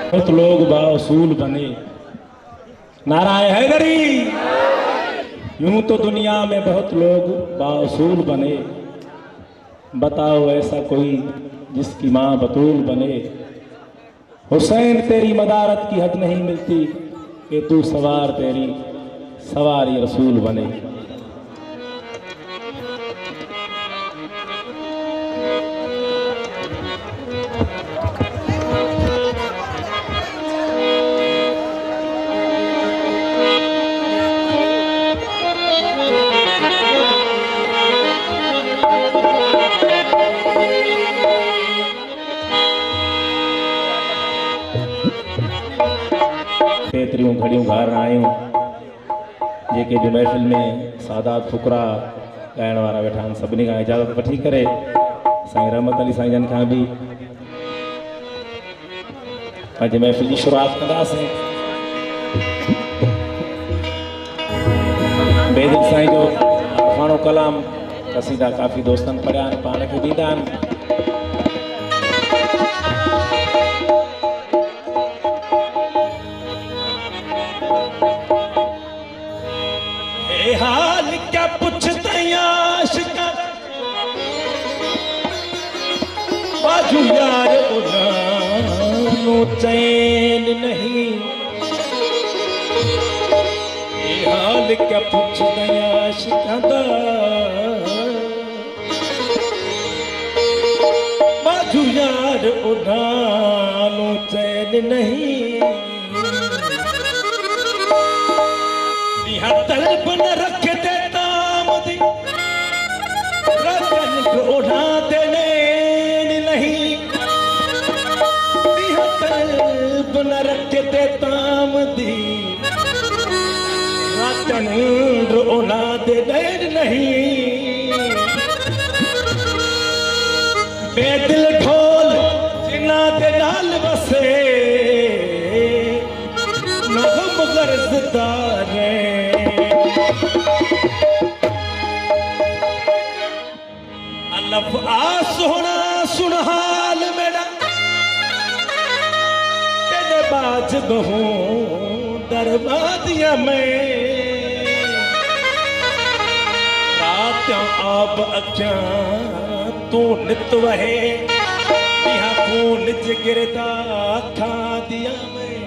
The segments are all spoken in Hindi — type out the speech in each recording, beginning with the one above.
बहुत लोग बाउसूल बने, नाराए हैदरी। यूं तो दुनिया में बहुत लोग बाउसूल बने, बताओ ऐसा कोई जिसकी माँ बतूल बने। हुसैन तेरी मदारत की हद नहीं मिलती कि तू सवार तेरी सवारी रसूल बने। केतरियूं घड़ियूं घर आयूं जेके जो महफ़िल में सादात फुकरा ॻाइण वारा वेठा आहिनि, सभिनी खां इजाज़त वठी करे साईं रहमत अली साईं जन खां बि पंहिंजे महफ़िल जी शुरूआत कंदासीं। बेदिल साईं जो अफ़ाणो कलाम कसीदा काफ़ी दोस्तनि पढ़िया आहिनि, पाण खे ॾींदा आहिनि। हाल क्या पूछते आशिका बाजू यार उन्होंने चैन नहीं। हाल क्या पूछते आशिका बाजू यार उन्होंने चैन नहीं। तलब न रखते ताम दी रतन को उड़ाते नैन नहीं। तलब न रखते ताम दी रतन को उड़ाते नैन नहीं। बेदिल ढोल जिना दे नाल बसे नगम गर्जदार सोना सुन हाल मेरा तेरे बाज बहू दरबादिया में रात आप अख्या तू नित वहे यहाँ खून जिगरदा था दिया मैं।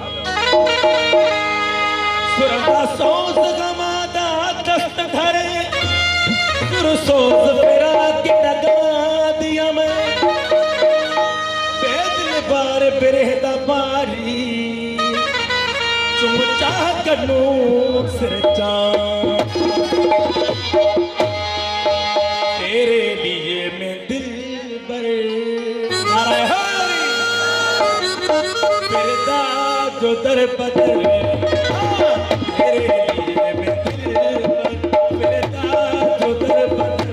सुरदा सोज गमादा दस्त धरे सोज मेरा के डगा दिया मैं। बेदिल बार बिरहदा बारी चुम चाह कनू सिर चाह तेरे लिए मैं दिल बर फिरदा जो दर बदर तेरे लिए मैं दिल बर फिरदा जो दर बदर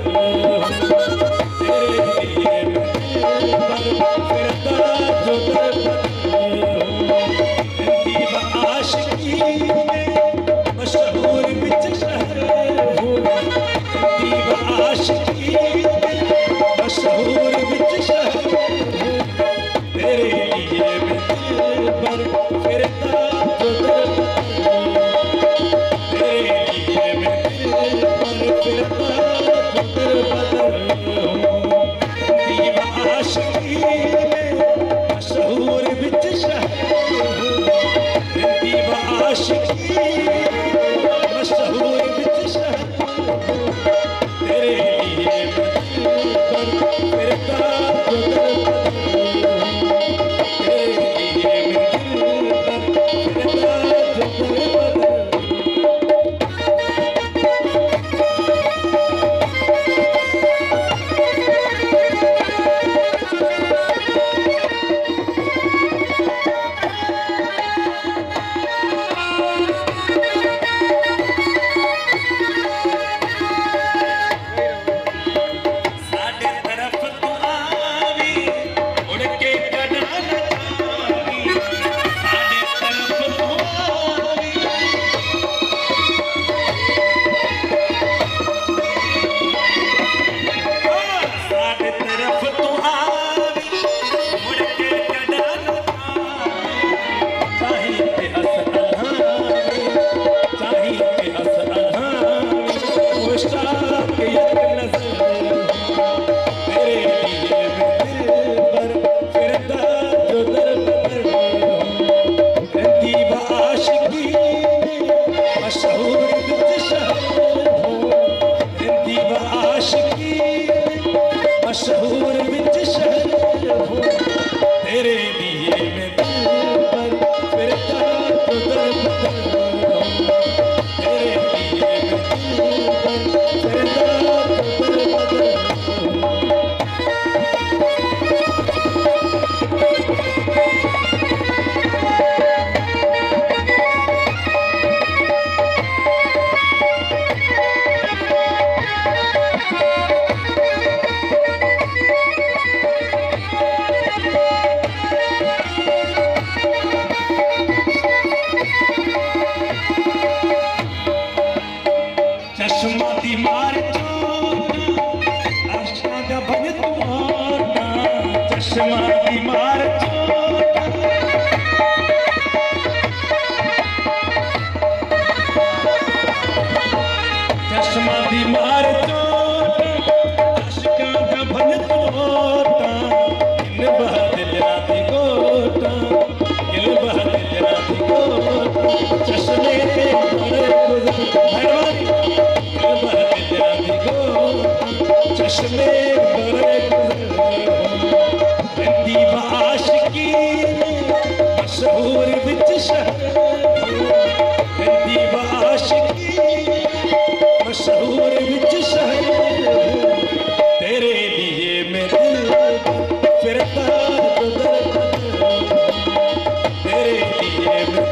मशहूर विच शहर हिंदी आशिकी मशहूर विच शहर तेरे लिए मैं दिल फिरता तो दर तेरे लिए मैं